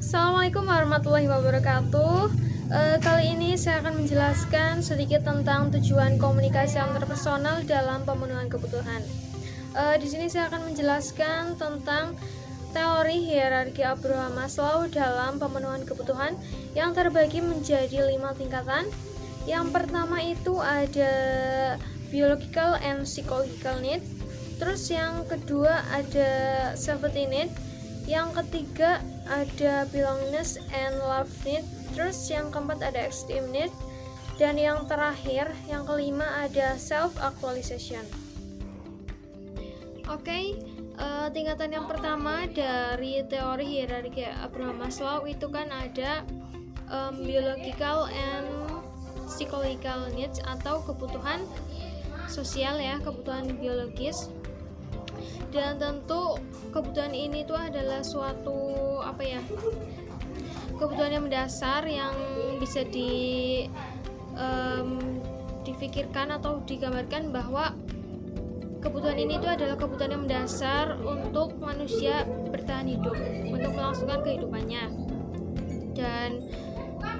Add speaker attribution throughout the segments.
Speaker 1: Assalamualaikum warahmatullahi wabarakatuh. Kali ini saya akan menjelaskan sedikit tentang tujuan komunikasi antarpersonal dalam pemenuhan kebutuhan. Di sini saya akan menjelaskan tentang teori hierarki Abraham Maslow dalam pemenuhan kebutuhan yang terbagi menjadi 5 tingkatan. Yang pertama itu ada biological and psychological needs. Terus yang kedua ada safety need. Yang ketiga ada belongingness and love need. Terus yang keempat ada esteem need. Dan yang terakhir, yang kelima ada self actualization. Oke, tingkatan yang pertama dari teori hierarki Abraham Maslow itu kan ada biological and psychological needs atau kebutuhan sosial ya, kebutuhan biologis. Dan tentu kebutuhan ini tuh adalah suatu kebutuhan yang mendasar yang bisa difikirkan atau digambarkan bahwa kebutuhan ini tuh adalah kebutuhan yang mendasar untuk manusia bertahan hidup, untuk melangsungkan kehidupannya. Dan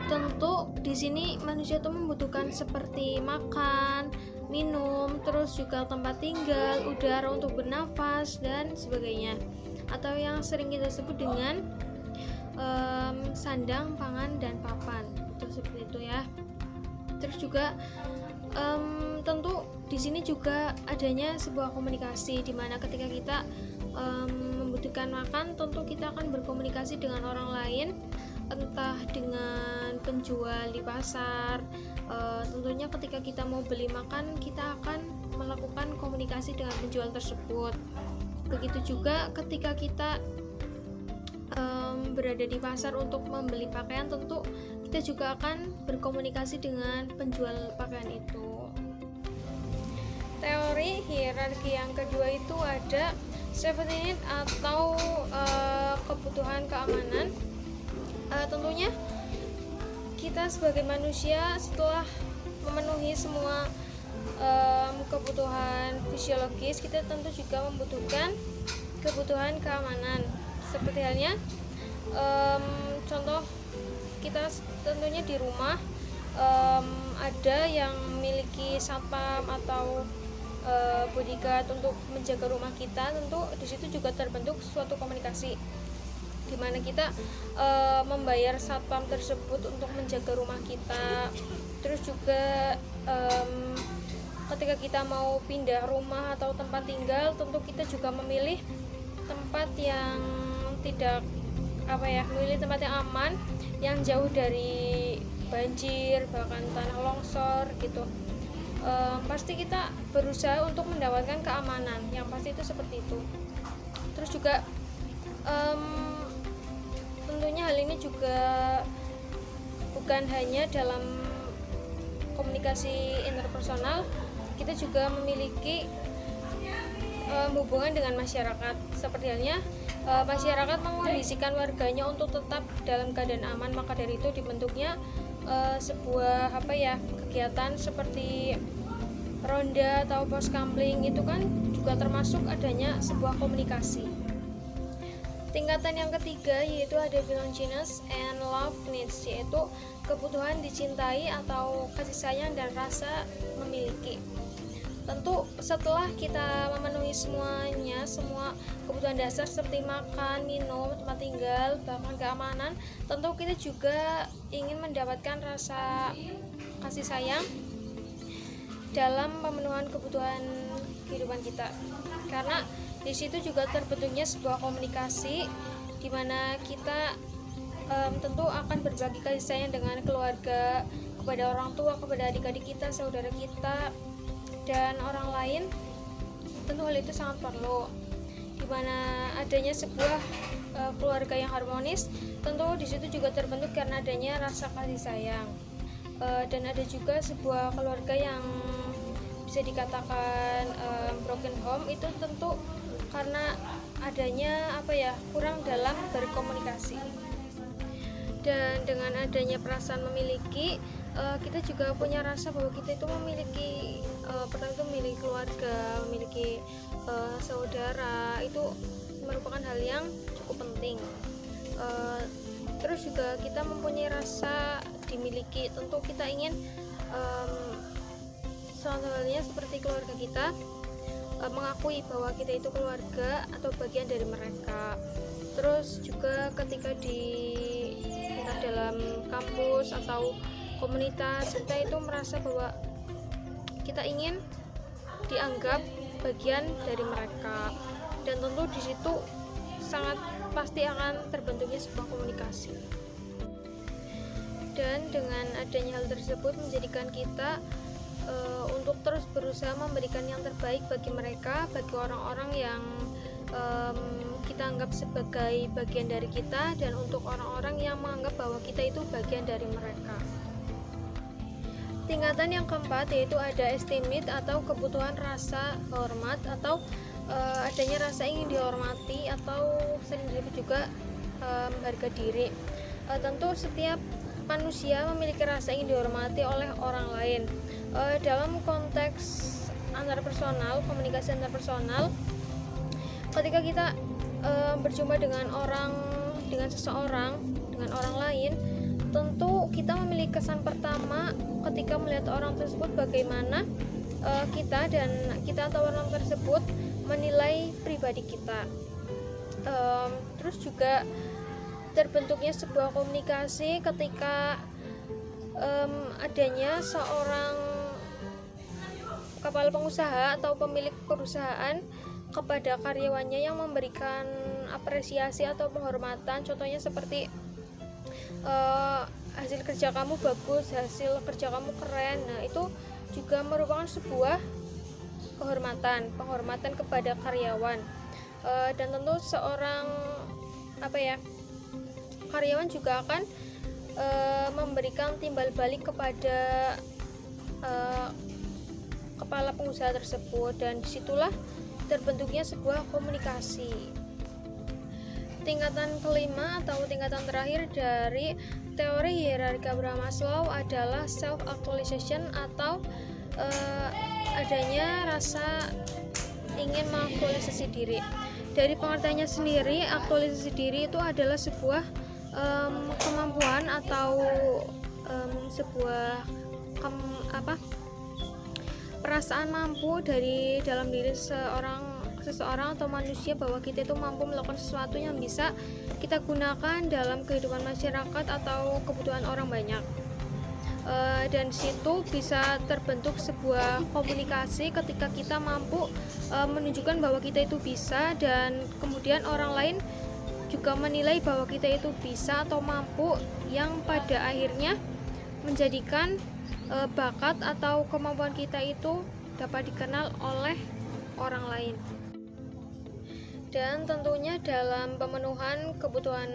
Speaker 1: tentu di sini manusia tuh membutuhkan seperti makan, minum, terus juga tempat tinggal, udara untuk bernafas dan sebagainya, atau yang sering kita sebut dengan sandang, pangan, dan papan. Itu seperti itu ya. Terus juga tentu di sini juga adanya sebuah komunikasi di mana ketika kita membutuhkan makan, tentu kita akan berkomunikasi dengan orang lain, entah dengan penjual di pasar. Tentunya ketika kita mau beli makan, kita akan melakukan komunikasi dengan penjual tersebut. Begitu juga ketika kita berada di pasar untuk membeli pakaian, tentu kita juga akan berkomunikasi dengan penjual pakaian itu. Teori hierarki yang kedua itu ada safety need atau kebutuhan keamanan. Tentunya kita sebagai manusia setelah memenuhi semua kebutuhan fisiologis, kita tentu juga membutuhkan kebutuhan keamanan. Seperti halnya contoh kita tentunya di rumah ada yang memiliki satpam atau bodyguard untuk menjaga rumah kita. Tentu di situ juga terbentuk suatu komunikasi di mana kita membayar satpam tersebut untuk menjaga rumah kita. Terus juga ketika kita mau pindah rumah atau tempat tinggal, tentu kita juga memilih tempat yang memilih tempat yang aman, yang jauh dari banjir, bahkan tanah longsor gitu. Pasti kita berusaha untuk mendapatkan keamanan, yang pasti itu seperti itu. Terus juga tentunya hal ini juga bukan hanya dalam komunikasi interpersonal, kita juga memiliki hubungan dengan masyarakat. Seperti halnya masyarakat mengondisikan warganya untuk tetap dalam keadaan aman, maka dari itu dibentuknya sebuah kegiatan seperti ronda atau pos kamling. Itu kan juga termasuk adanya sebuah komunikasi. Tingkatan yang ketiga yaitu ada belongingness and love needs, yaitu kebutuhan dicintai atau kasih sayang dan rasa memiliki. Tentu setelah kita memenuhi semuanya, semua kebutuhan dasar seperti makan, minum, tempat tinggal, bahkan keamanan, tentu kita juga ingin mendapatkan rasa kasih sayang dalam pemenuhan kebutuhan kehidupan kita. Karena di situ juga terbentuknya sebuah komunikasi di mana kita tentu akan berbagi kasih sayang dengan keluarga, kepada orang tua, kepada adik-adik kita, saudara kita, dan orang lain. Tentu hal itu sangat perlu. Di mana adanya sebuah keluarga yang harmonis, tentu di situ juga terbentuk karena adanya rasa kasih sayang. Dan ada juga sebuah keluarga yang bisa dikatakan broken home, itu tentu karena adanya kurang dalam berkomunikasi. Dan dengan adanya perasaan memiliki, kita juga punya rasa bahwa kita itu memiliki pertama itu memiliki keluarga, memiliki saudara. Itu merupakan hal yang cukup penting. Terus juga kita mempunyai rasa dimiliki. Tentu kita ingin contohnya seperti keluarga kita mengakui bahwa kita itu keluarga atau bagian dari mereka. Terus juga ketika entah dalam kampus atau komunitas, kita itu merasa bahwa kita ingin dianggap bagian dari mereka, dan tentu di situ sangat pasti akan terbentuknya sebuah komunikasi. Dan dengan adanya hal tersebut menjadikan kita untuk terus berusaha memberikan yang terbaik bagi mereka, bagi orang-orang yang kita anggap sebagai bagian dari kita, dan untuk orang-orang yang menganggap bahwa kita itu bagian dari mereka. Tingkatan yang keempat yaitu ada estimate atau kebutuhan rasa hormat, atau adanya rasa ingin dihormati, atau sering disebut juga harga diri. Tentu setiap manusia memiliki rasa ingin dihormati oleh orang lain. Dalam konteks antarpersonal, komunikasi antarpersonal, ketika kita berjumpa dengan seseorang, dengan orang lain, tentu kita memiliki kesan pertama ketika melihat orang tersebut bagaimana kita atau orang tersebut menilai pribadi kita. Terus juga terbentuknya sebuah komunikasi ketika adanya seorang kepala pengusaha atau pemilik perusahaan kepada karyawannya yang memberikan apresiasi atau penghormatan. Contohnya seperti hasil kerja kamu bagus, hasil kerja kamu keren. Nah, itu juga merupakan sebuah penghormatan kepada karyawan. Dan tentu seorang karyawan juga akan memberikan timbal balik kepada kepala pengusaha tersebut, dan disitulah terbentuknya sebuah komunikasi. Tingkatan kelima atau tingkatan terakhir dari teori hierarki Abraham Maslow adalah self actualization, atau adanya rasa ingin mengaktualisasi diri. Dari pengertiannya sendiri, aktualisasi diri itu adalah sebuah kemampuan atau sebuah perasaan mampu dari dalam diri seseorang atau manusia, bahwa kita itu mampu melakukan sesuatu yang bisa kita gunakan dalam kehidupan masyarakat atau kebutuhan orang banyak. Dan situ bisa terbentuk sebuah komunikasi ketika kita mampu menunjukkan bahwa kita itu bisa, dan kemudian orang lain juga menilai bahwa kita itu bisa atau mampu, yang pada akhirnya menjadikan bakat atau kemampuan kita itu dapat dikenal oleh orang lain. Dan tentunya dalam pemenuhan kebutuhan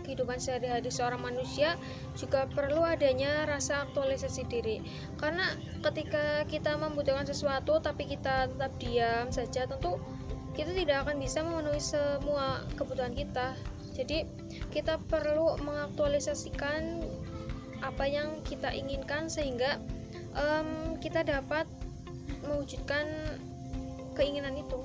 Speaker 1: kehidupan sehari-hari seorang manusia juga perlu adanya rasa aktualisasi diri. Karena ketika kita membutuhkan sesuatu tapi kita tetap diam saja, tentu kita tidak akan bisa memenuhi semua kebutuhan kita. Jadi kita perlu mengaktualisasikan apa yang kita inginkan sehingga kita dapat mewujudkan keinginan itu.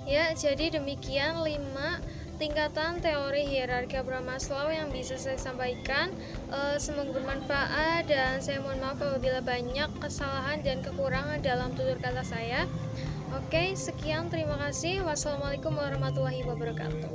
Speaker 1: Ya, jadi demikian 5 tingkatan teori hierarki Abraham Maslow yang bisa saya sampaikan. Semoga bermanfaat, dan saya mohon maaf apabila banyak kesalahan dan kekurangan dalam tutur kata saya. Oke, sekian, terima kasih. Wassalamualaikum warahmatullahi wabarakatuh.